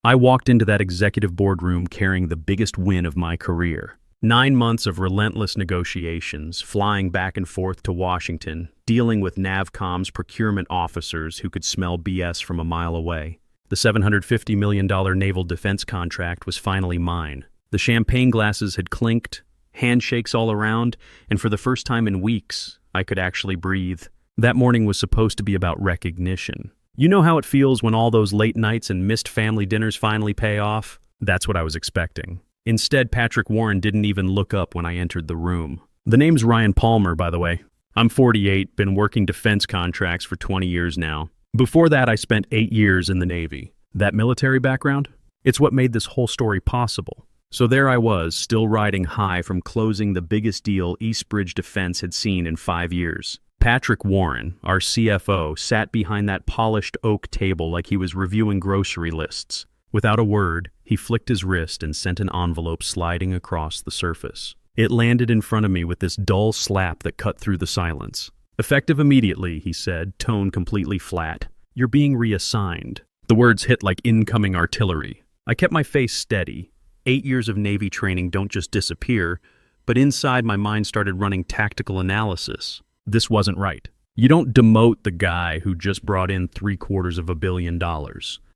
I walked into that executive boardroom carrying the biggest win of my career. 9 months of relentless negotiations, flying back and forth to Washington, dealing with NavCom's procurement officers who could smell BS from a mile away. The $750 million naval defense contract was finally mine. The champagne glasses had clinked, handshakes all around, and for the first time in weeks, I could actually breathe. That morning was supposed to be about recognition. You know how it feels when all those late nights and missed family dinners finally pay off? That's what I was expecting. Instead, Patrick Warren didn't even look up when I entered the room. The name's Ryan Palmer, by the way. I'm 48, been working defense contracts for 20 years now. Before that, I spent 8 years in the Navy. That military background? It's what made this whole story possible. So there I was, still riding high from closing the biggest deal Eastbridge Defense had seen in 5 years. Patrick Warren, our CFO, sat behind that polished oak table like he was reviewing grocery lists. Without a word, he flicked his wrist and sent an envelope sliding across the surface. It landed in front of me with this dull slap that cut through the silence. "Effective immediately," he said, tone completely flat. "You're being reassigned." The words hit like incoming artillery. I kept my face steady. 8 years of Navy training don't just disappear, but inside my mind started running tactical analysis. This wasn't right. You don't demote the guy who just brought in $750 million.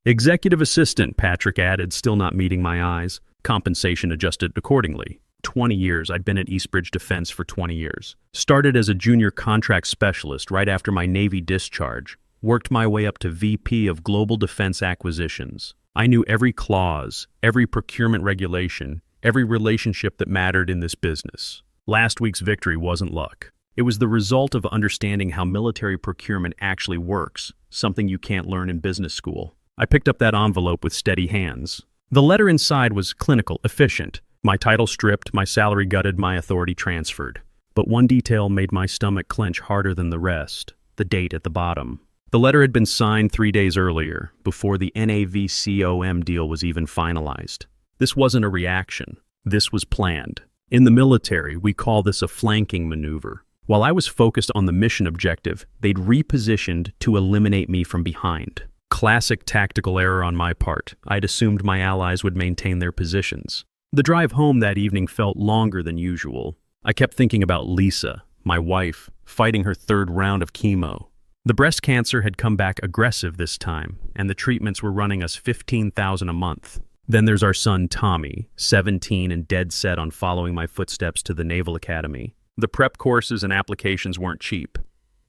"Executive assistant," Patrick added, still not meeting my eyes. Compensation adjusted accordingly. 20 years. I'd been at Eastbridge Defense for 20 years. Started as a junior contract specialist right after my Navy discharge. Worked my way up to VP of Global Defense Acquisitions. I knew every clause, every procurement regulation, every relationship that mattered in this business. Last week's victory wasn't luck. It was the result of understanding how military procurement actually works, something you can't learn in business school. I picked up that envelope with steady hands. The letter inside was clinical, efficient. My title stripped, my salary gutted, my authority transferred. But one detail made my stomach clench harder than the rest: the date at the bottom. The letter had been signed 3 days earlier, before the NAVCOM deal was even finalized. This wasn't a reaction. This was planned. In the military, we call this a flanking maneuver. While I was focused on the mission objective, they'd repositioned to eliminate me from behind. Classic tactical error on my part. I'd assumed my allies would maintain their positions. The drive home that evening felt longer than usual. I kept thinking about Lisa, my wife, fighting her 3rd round of chemo. The breast cancer had come back aggressive this time, and the treatments were running us $15,000 a month. Then there's our son Tommy, 17 and dead set on following my footsteps to the Naval Academy. The prep courses and applications weren't cheap,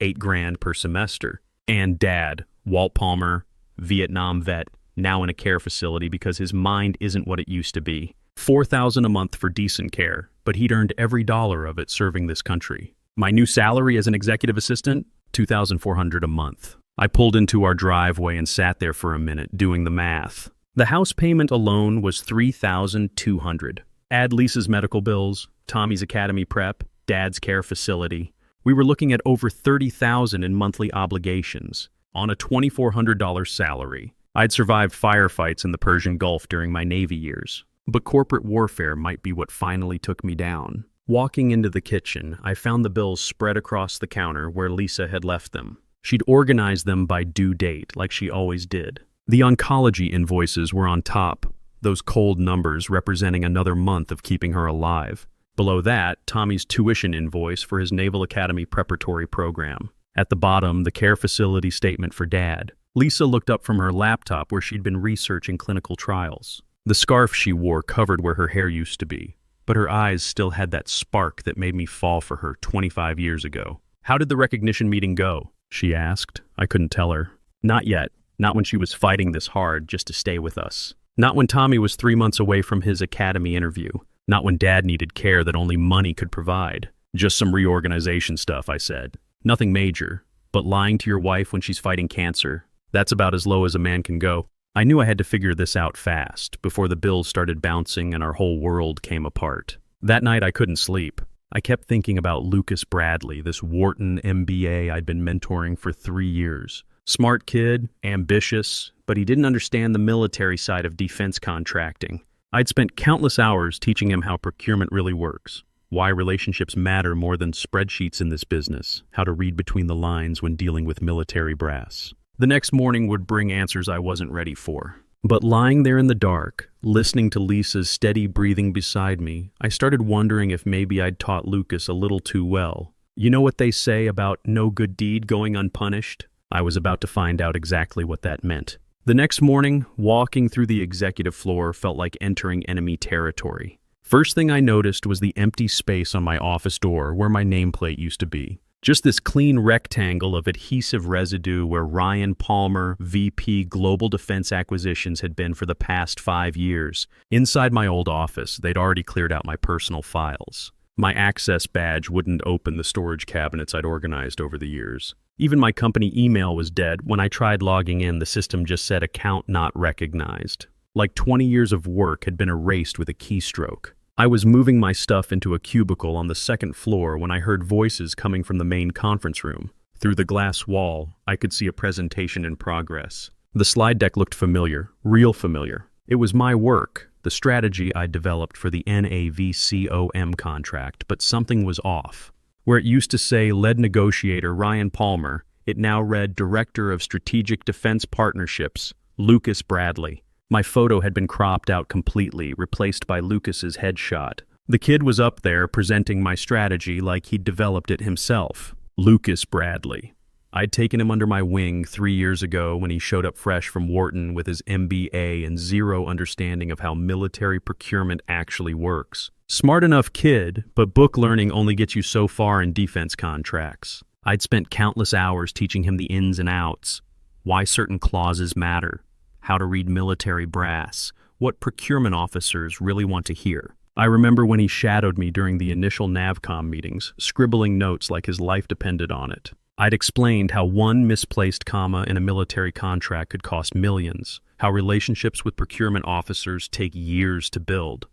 $8,000 per semester. And Dad, Walt Palmer, Vietnam vet, now in a care facility because his mind isn't what it used to be. $4,000 a month for decent care, but he'd earned every dollar of it serving this country. My new salary as an executive assistant? $2,400 a month. I pulled into our driveway and sat there for a minute, doing the math. The house payment alone was $3,200. Add Lisa's medical bills, Tommy's academy prep, Dad's care facility. We were looking at over $30,000 in monthly obligations on a $2,400 salary. I'd survived firefights in the Persian Gulf during my Navy years, but corporate warfare might be what finally took me down. Walking into the kitchen, I found the bills spread across the counter where Lisa had left them. She'd organized them by due date, like she always did. The oncology invoices were on top, those cold numbers representing another month of keeping her alive. Below that, Tommy's tuition invoice for his Naval Academy preparatory program. At the bottom, the care facility statement for Dad. Lisa looked up from her laptop where she'd been researching clinical trials. The scarf she wore covered where her hair used to be, but her eyes still had that spark that made me fall for her 25 years ago. "How did the recognition meeting go?" she asked. I couldn't tell her. Not yet. Not when she was fighting this hard just to stay with us. Not when Tommy was 3 months away from his academy interview. Not when Dad needed care that only money could provide. "Just some reorganization stuff," I said. "Nothing major, but lying to your wife when she's fighting cancer, that's about as low as a man can go." I knew I had to figure this out fast, before the bills started bouncing and our whole world came apart. That night I couldn't sleep. I kept thinking about Lucas Bradley, this Wharton MBA I'd been mentoring for 3 years. Smart kid, ambitious, but he didn't understand the military side of defense contracting. I'd spent countless hours teaching him how procurement really works, why relationships matter more than spreadsheets in this business, how to read between the lines when dealing with military brass. The next morning would bring answers I wasn't ready for. But lying there in the dark, listening to Lisa's steady breathing beside me, I started wondering if maybe I'd taught Lucas a little too well. You know what they say about no good deed going unpunished? I was about to find out exactly what that meant. The next morning, walking through the executive floor felt like entering enemy territory. First thing I noticed was the empty space on my office door where my nameplate used to be. Just this clean rectangle of adhesive residue where Ryan Palmer, VP Global Defense Acquisitions, had been for the past 5 years. Inside my old office, they'd already cleared out my personal files. My access badge wouldn't open the storage cabinets I'd organized over the years. Even my company email was dead. When I tried logging in, the system just said account not recognized. Like 20 years of work had been erased with a keystroke. I was moving my stuff into a cubicle on the second floor when I heard voices coming from the main conference room. Through the glass wall, I could see a presentation in progress. The slide deck looked familiar, real familiar. It was my work, the strategy I developed for the NAVCOM contract, but something was off. Where it used to say lead negotiator Ryan Palmer, it now read Director of Strategic Defense Partnerships, Lucas Bradley. My photo had been cropped out completely, replaced by Lucas's headshot. The kid was up there presenting my strategy like he'd developed it himself. Lucas Bradley. I'd taken him under my wing 3 years ago when he showed up fresh from Wharton with his MBA and zero understanding of how military procurement actually works. Smart enough kid, but book learning only gets you so far in defense contracts. I'd spent countless hours teaching him the ins and outs, why certain clauses matter, how to read military brass, what procurement officers really want to hear. I remember when he shadowed me during the initial NavCom meetings, scribbling notes like his life depended on it. I'd explained how one misplaced comma in a military contract could cost millions, how relationships with procurement officers take years to build,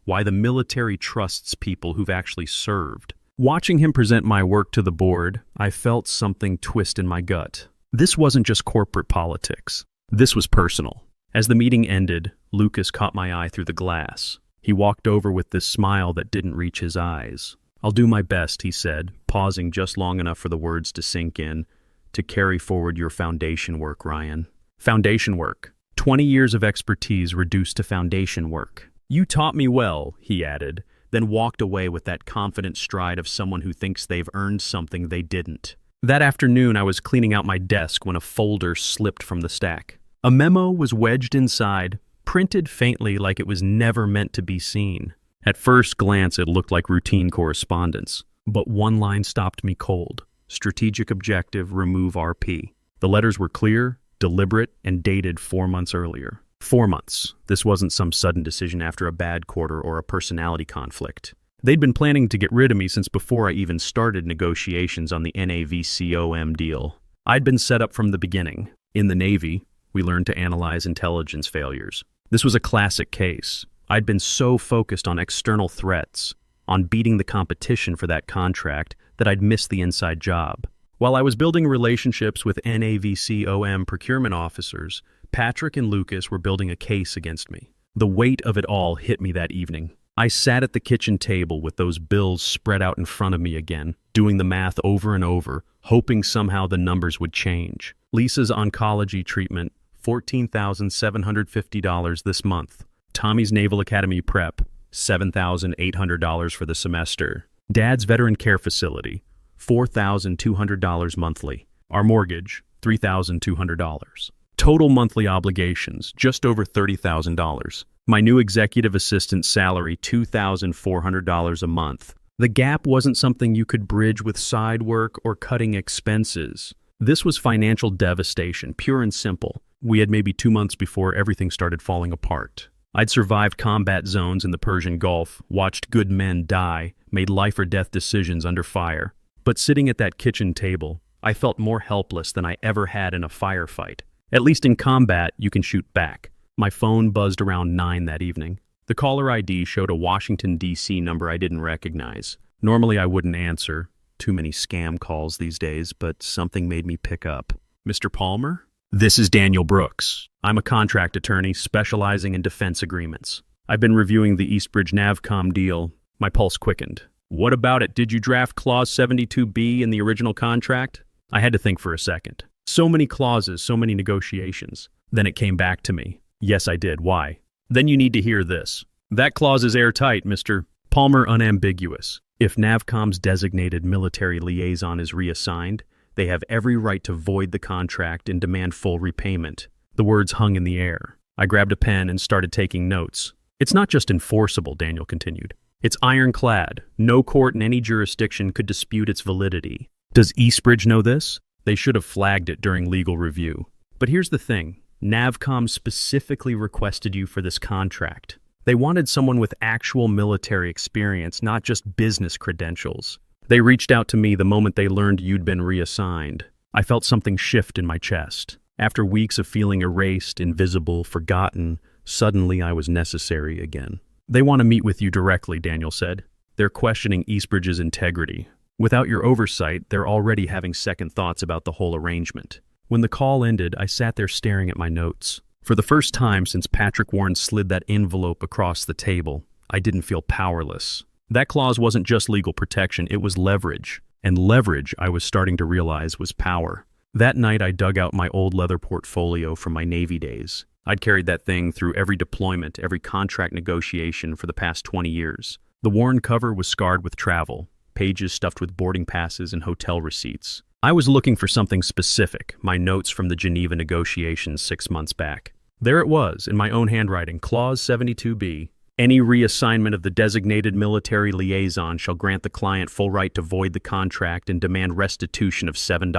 why the military trusts people who've actually served. Watching him present my work to the board, I felt something twist in my gut. This wasn't just corporate politics. This was personal. As the meeting ended, Lucas caught my eye through the glass. He walked over with this smile that didn't reach his eyes. "I'll do my best," he said, pausing just long enough for the words to sink in, "to carry forward your foundation work, Ryan." Foundation work. 20 years of expertise reduced to foundation work. "You taught me well," he added, then walked away with that confident stride of someone who thinks they've earned something they didn't. That afternoon, I was cleaning out my desk when a folder slipped from the stack. A memo was wedged inside, printed faintly like it was never meant to be seen. At first glance, it looked like routine correspondence, but one line stopped me cold. Strategic objective, remove RP. The letters were clear, deliberate, and dated 4 months earlier. 4 months. This wasn't some sudden decision after a bad quarter or a personality conflict. They'd been planning to get rid of me since before I even started negotiations on the NAVCOM deal. I'd been set up from the beginning. In the Navy, we learned to analyze intelligence failures. This was a classic case. I'd been so focused on external threats, on beating the competition for that contract, that I'd missed the inside job. While I was building relationships with NAVCOM procurement officers, Patrick and Lucas were building a case against me. The weight of it all hit me that evening. I sat at the kitchen table with those bills spread out in front of me again, doing the math over and over, hoping somehow the numbers would change. Lisa's oncology treatment, $14,750 this month. Tommy's Naval Academy prep, $7,800 for the semester. Dad's veteran care facility, $4,200 monthly. Our mortgage, $3,200. Total monthly obligations, just over $30,000. My new executive assistant's salary, $2,400 a month. The gap wasn't something you could bridge with side work or cutting expenses. This was financial devastation, pure and simple. We had maybe 2 months before everything started falling apart. I'd survived combat zones in the Persian Gulf, watched good men die, made life or death decisions under fire. But sitting at that kitchen table, I felt more helpless than I ever had in a firefight. At least in combat, you can shoot back. My phone buzzed around 9 that evening. The caller ID showed a Washington, D.C. number I didn't recognize. Normally I wouldn't answer. Too many scam calls these days, but something made me pick up. "Mr. Palmer? This is Daniel Brooks. I'm a contract attorney specializing in defense agreements. I've been reviewing the Eastbridge NavCom deal." My pulse quickened. "What about it? Did you draft Clause 72B in the original contract?" I had to think for a second. So many clauses, so many negotiations. Then it came back to me. Yes, I did. Why? Then you need to hear this. That clause is airtight, Mr. Palmer, unambiguous. If NAVCOM's designated military liaison is reassigned, they have every right to void the contract and demand full repayment. The words hung in the air. I grabbed a pen and started taking notes. It's not just enforceable, Daniel continued. It's ironclad. No court in any jurisdiction could dispute its validity. Does Eastbridge know this? They should have flagged it during legal review. But here's the thing. NAVCOM specifically requested you for this contract. They wanted someone with actual military experience, not just business credentials. They reached out to me the moment they learned you'd been reassigned. I felt something shift in my chest. After weeks of feeling erased, invisible, forgotten, suddenly I was necessary again. They want to meet with you directly, Daniel said. They're questioning Eastbridge's integrity. Without your oversight, they're already having second thoughts about the whole arrangement. When the call ended, I sat there staring at my notes. For the first time since Patrick Warren slid that envelope across the table, I didn't feel powerless. That clause wasn't just legal protection, it was leverage. And leverage, I was starting to realize, was power. That night, I dug out my old leather portfolio from my Navy days. I'd carried that thing through every deployment, every contract negotiation for the past 20 years. The worn cover was scarred with travel, pages stuffed with boarding passes and hotel receipts. I was looking for something specific, my notes from the Geneva negotiations 6 months back. There it was, in my own handwriting, Clause 72B. Any reassignment of the designated military liaison shall grant the client full right to void the contract and demand restitution of $7.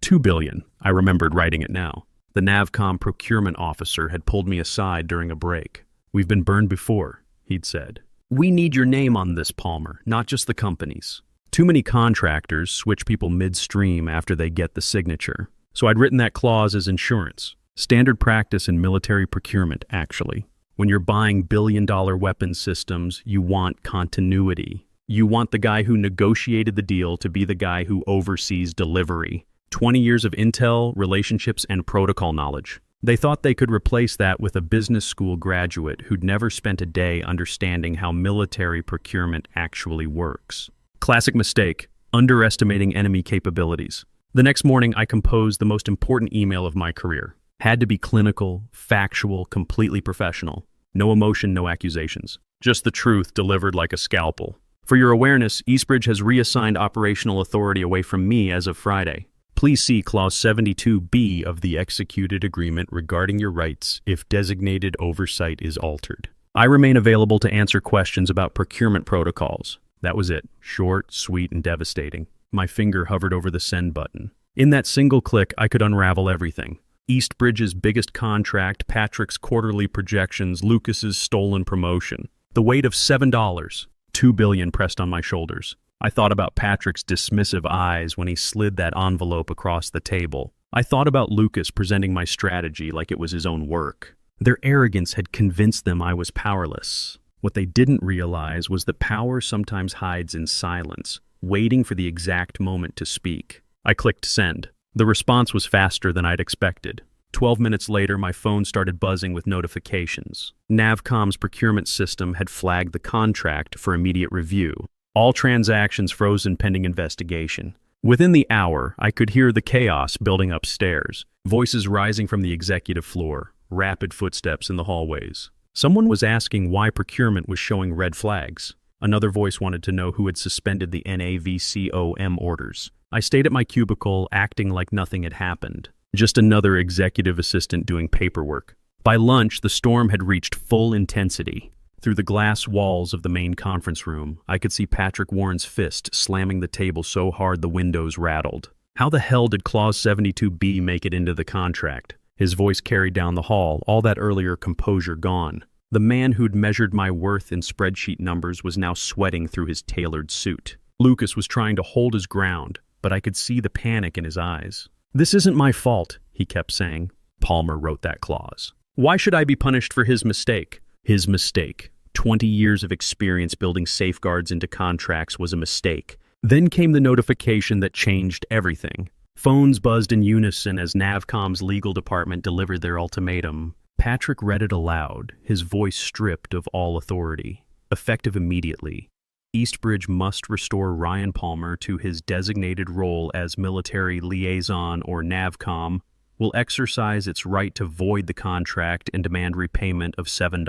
$2 billion. I remembered writing it now. The NAVCOM procurement officer had pulled me aside during a break. We've been burned before, he'd said. We need your name on this, Palmer, not just the company's. Too many contractors switch people midstream after they get the signature. So I'd written that clause as insurance. Standard practice in military procurement, actually. When you're buying billion-dollar weapons systems, you want continuity. You want the guy who negotiated the deal to be the guy who oversees delivery. 20 years of intel, relationships, and protocol knowledge. They thought they could replace that with a business school graduate who'd never spent a day understanding how military procurement actually works. Classic mistake, underestimating enemy capabilities. The next morning, I composed the most important email of my career. Had to be clinical, factual, completely professional. No emotion, no accusations. Just the truth delivered like a scalpel. For your awareness, Eastbridge has reassigned operational authority away from me as of Friday. Please see Clause 72B of the executed agreement regarding your rights if designated oversight is altered. I remain available to answer questions about procurement protocols. That was it. Short, sweet, and devastating. My finger hovered over the send button. In that single click, I could unravel everything. Eastbridge's biggest contract, Patrick's quarterly projections, Lucas's stolen promotion. The weight of $7, $2 billion pressed on my shoulders. I thought about Patrick's dismissive eyes when he slid that envelope across the table. I thought about Lucas presenting my strategy like it was his own work. Their arrogance had convinced them I was powerless. What they didn't realize was that power sometimes hides in silence, waiting for the exact moment to speak. I clicked send. The response was faster than I'd expected. 12 minutes later, my phone started buzzing with notifications. NAVCOM's procurement system had flagged the contract for immediate review. All transactions frozen pending investigation. Within the hour, I could hear the chaos building upstairs, voices rising from the executive floor, rapid footsteps in the hallways. Someone was asking why procurement was showing red flags. Another voice wanted to know who had suspended the NAVCOM orders. I stayed at my cubicle, acting like nothing had happened. Just another executive assistant doing paperwork. By lunch, the storm had reached full intensity. Through the glass walls of the main conference room, I could see Patrick Warren's fist slamming the table so hard the windows rattled. How the hell did Clause 72B make it into the contract? His voice carried down the hall, all that earlier composure gone. The man who'd measured my worth in spreadsheet numbers was now sweating through his tailored suit. Lucas was trying to hold his ground, but I could see the panic in his eyes. This isn't my fault, he kept saying. Palmer wrote that clause. Why should I be punished for his mistake? His mistake. 20 years of experience building safeguards into contracts was a mistake. Then came the notification that changed everything. Phones buzzed in unison as NAVCOM's legal department delivered their ultimatum. Patrick read it aloud, his voice stripped of all authority. Effective immediately. Eastbridge must restore Ryan Palmer to his designated role as military liaison or NAVCOM. will exercise its right to void the contract and demand repayment of $7.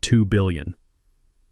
$2 billion.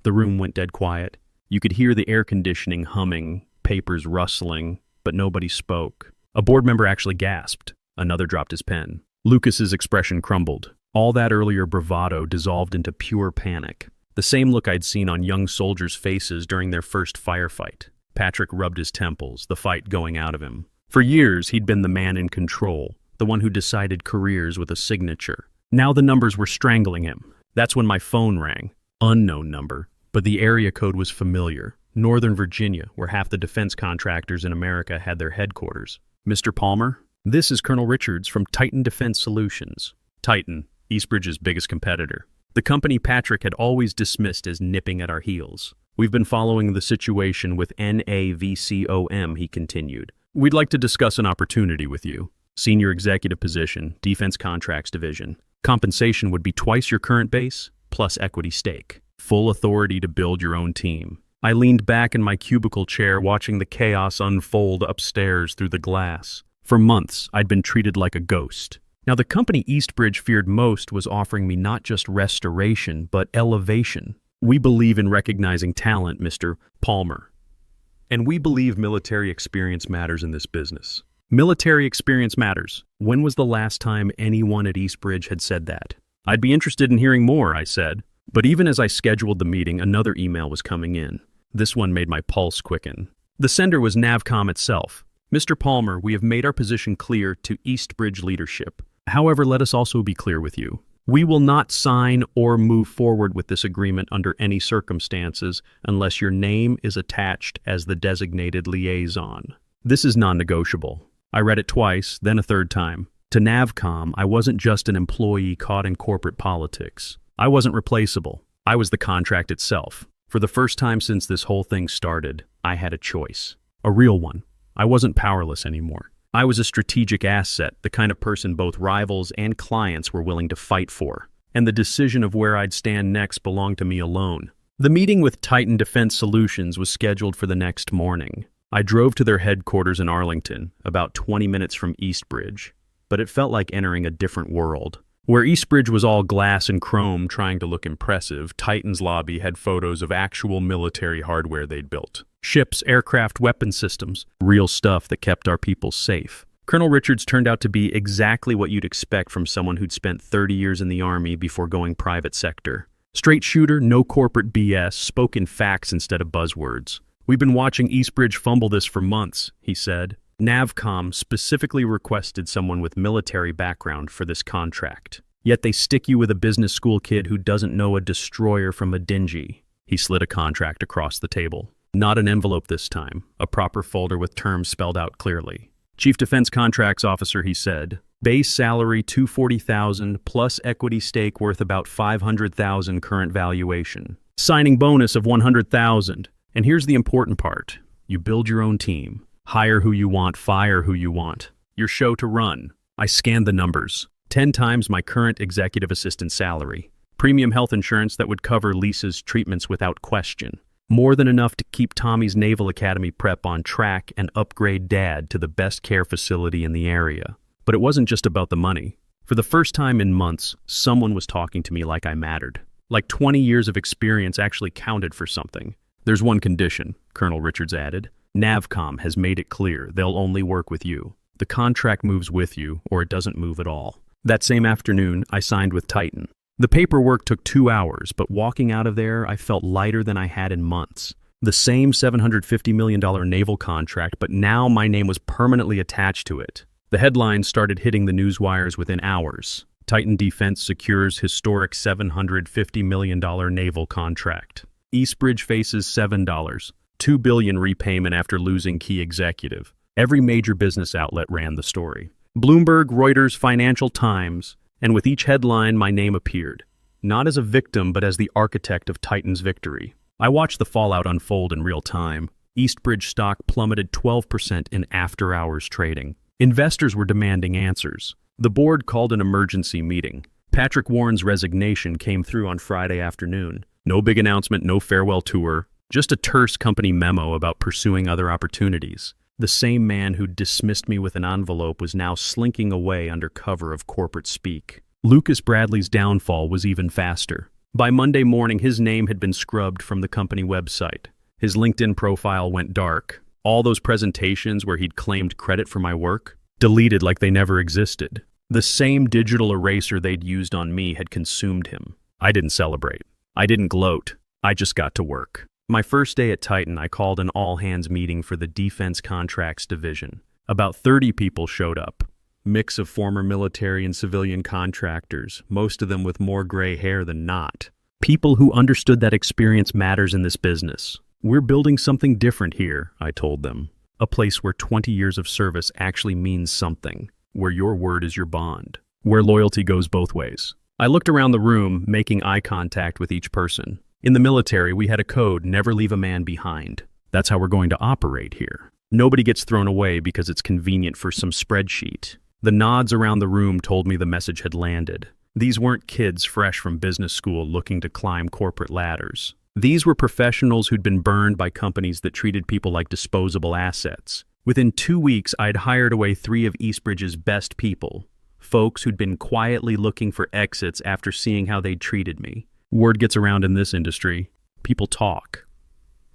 The room went dead quiet. You could hear the air conditioning humming, papers rustling, but nobody spoke. A board member actually gasped. Another dropped his pen. Lucas's expression crumbled. All that earlier bravado dissolved into pure panic. The same look I'd seen on young soldiers' faces during their first firefight. Patrick rubbed his temples, the fight going out of him. For years, he'd been the man in control, the one who decided careers with a signature. Now the numbers were strangling him. That's when my phone rang. Unknown number, but the area code was familiar. Northern Virginia, where half the defense contractors in America had their headquarters. Mr. Palmer, this is Colonel Richards from Titan Defense Solutions. Titan, Eastbridge's biggest competitor. The company Patrick had always dismissed as nipping at our heels. We've been following the situation with NAVCOM, he continued. We'd like to discuss an opportunity with you. Senior executive position, Defense Contracts Division. Compensation would be twice your current base, plus equity stake. Full authority to build your own team. I leaned back in my cubicle chair watching the chaos unfold upstairs through the glass. For months, I'd been treated like a ghost. Now, the company Eastbridge feared most was offering me not just restoration, but elevation. We believe in recognizing talent, Mr. Palmer. And we believe military experience matters in this business. Military experience matters. When was the last time anyone at Eastbridge had said that? I'd be interested in hearing more, I said. But even as I scheduled the meeting, another email was coming in. This one made my pulse quicken. The sender was Navcom itself. Mr. Palmer, we have made our position clear to Eastbridge leadership. However, let us also be clear with you. We will not sign or move forward with this agreement under any circumstances unless your name is attached as the designated liaison. This is non-negotiable. I read it twice, then a third time. To Navcom, I wasn't just an employee caught in corporate politics. I wasn't replaceable. I was the contract itself. For the first time since this whole thing started, I had a choice. A real one. I wasn't powerless anymore. I was a strategic asset, the kind of person both rivals and clients were willing to fight for. And the decision of where I'd stand next belonged to me alone. The meeting with Titan Defense Solutions was scheduled for the next morning. I drove to their headquarters in Arlington, about 20 minutes from Eastbridge, but it felt like entering a different world. Where Eastbridge was all glass and chrome trying to look impressive, Titan's lobby had photos of actual military hardware they'd built. Ships, aircraft, weapon systems, real stuff that kept our people safe. Colonel Richards turned out to be exactly what you'd expect from someone who'd spent 30 years in the Army before going private sector. Straight shooter, no corporate BS, spoke in facts instead of buzzwords. We've been watching Eastbridge fumble this for months, he said. Navcom specifically requested someone with military background for this contract. Yet they stick you with a business school kid who doesn't know a destroyer from a dingy. He slid a contract across the table. Not an envelope this time, a proper folder with terms spelled out clearly. Chief Defense Contracts Officer, he said. Base salary $240,000 plus equity stake worth about $500,000 current valuation. Signing bonus of $100,000. And here's the important part. You build your own team. Hire who you want, fire who you want. Your show to run. I scanned the numbers. 10 times my current executive assistant salary. Premium health insurance that would cover Lisa's treatments without question. More than enough to keep Tommy's Naval Academy prep on track and upgrade Dad to the best care facility in the area. But it wasn't just about the money. For the first time in months, someone was talking to me like I mattered. Like 20 years of experience actually counted for something. There's one condition, Colonel Richards added. Navcom has made it clear they'll only work with you. The contract moves with you, or it doesn't move at all. That same afternoon, I signed with Titan. The paperwork took 2 hours, but walking out of there, I felt lighter than I had in months. The same $750 million naval contract, but now my name was permanently attached to it. The headlines started hitting the news wires within hours. Titan Defense secures historic $750 million naval contract. Eastbridge faces $7, $2 billion repayment after losing key executive. Every major business outlet ran the story. Bloomberg, Reuters, Financial Times, and with each headline my name appeared. Not as a victim, but as the architect of Titan's victory. I watched the fallout unfold in real time. Eastbridge stock plummeted 12% in after-hours trading. Investors were demanding answers. The board called an emergency meeting. Patrick Warren's resignation came through on Friday afternoon. No big announcement, no farewell tour, just a terse company memo about pursuing other opportunities. The same man who'd dismissed me with an envelope was now slinking away under cover of corporate speak. Lucas Bradley's downfall was even faster. By Monday morning, his name had been scrubbed from the company website. His LinkedIn profile went dark. All those presentations where he'd claimed credit for my work, deleted like they never existed. The same digital eraser they'd used on me had consumed him. I didn't celebrate. I didn't gloat. I just got to work. My first day at Titan, I called an all-hands meeting for the Defense Contracts Division. About 30 people showed up. Mix of former military and civilian contractors, most of them with more gray hair than not. People who understood that experience matters in this business. We're building something different here, I told them. A place where 20 years of service actually means something. Where your word is your bond. Where loyalty goes both ways. I looked around the room, making eye contact with each person. In the military, we had a code, never leave a man behind. That's how we're going to operate here. Nobody gets thrown away because it's convenient for some spreadsheet. The nods around the room told me the message had landed. These weren't kids fresh from business school looking to climb corporate ladders. These were professionals who'd been burned by companies that treated people like disposable assets. Within 2 weeks, I'd hired away 3 of Eastbridge's best people. Folks who'd been quietly looking for exits after seeing how they'd treated me. Word gets around in this industry. People talk.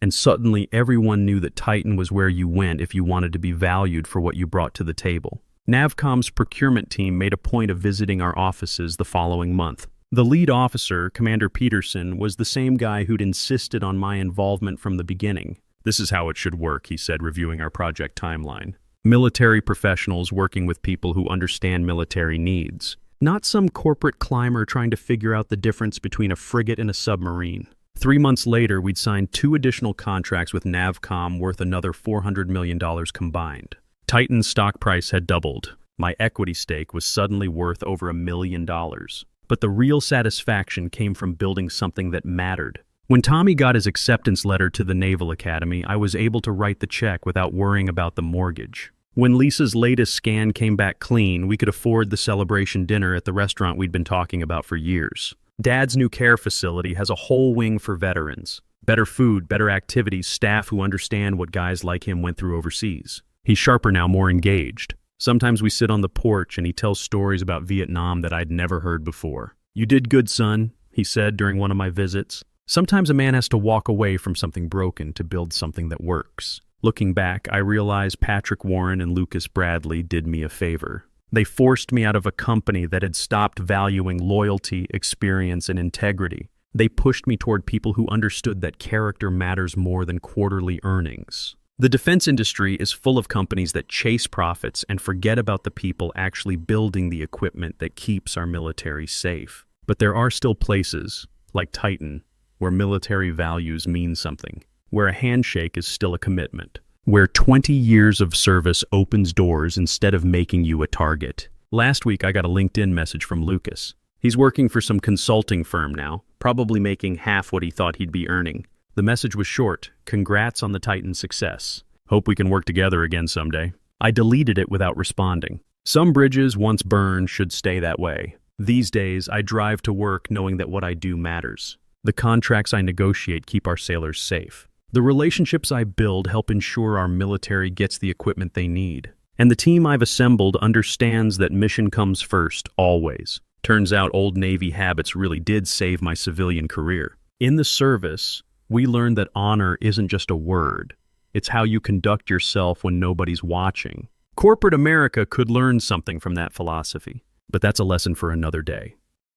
And suddenly everyone knew that Titan was where you went if you wanted to be valued for what you brought to the table. Navcom's procurement team made a point of visiting our offices the following month. The lead officer, Commander Peterson, was the same guy who'd insisted on my involvement from the beginning. This is how it should work, he said, reviewing our project timeline. Military professionals working with people who understand military needs. Not some corporate climber trying to figure out the difference between a frigate and a submarine. 3 months later, we'd signed 2 additional contracts with Navcom worth another $400 million combined. Titan's stock price had doubled. My equity stake was suddenly worth over $1 million. But the real satisfaction came from building something that mattered. When Tommy got his acceptance letter to the Naval Academy, I was able to write the check without worrying about the mortgage. When Lisa's latest scan came back clean, we could afford the celebration dinner at the restaurant we'd been talking about for years. Dad's new care facility has a whole wing for veterans. Better food, better activities, staff who understand what guys like him went through overseas. He's sharper now, more engaged. Sometimes we sit on the porch and he tells stories about Vietnam that I'd never heard before. "You did good, son," he said during one of my visits. Sometimes a man has to walk away from something broken to build something that works. Looking back, I realize Patrick Warren and Lucas Bradley did me a favor. They forced me out of a company that had stopped valuing loyalty, experience, and integrity. They pushed me toward people who understood that character matters more than quarterly earnings. The defense industry is full of companies that chase profits and forget about the people actually building the equipment that keeps our military safe. But there are still places, like Titan, where military values mean something. Where a handshake is still a commitment. Where 20 years of service opens doors instead of making you a target. Last week, I got a LinkedIn message from Lucas. He's working for some consulting firm now, probably making half what he thought he'd be earning. The message was short: "Congrats on the Titan success. Hope we can work together again someday." I deleted it without responding. Some bridges, once burned, should stay that way. These days, I drive to work knowing that what I do matters. The contracts I negotiate keep our sailors safe. The relationships I build help ensure our military gets the equipment they need. And the team I've assembled understands that mission comes first, always. Turns out old Navy habits really did save my civilian career. In the service, we learned that honor isn't just a word. It's how you conduct yourself when nobody's watching. Corporate America could learn something from that philosophy, but that's a lesson for another day.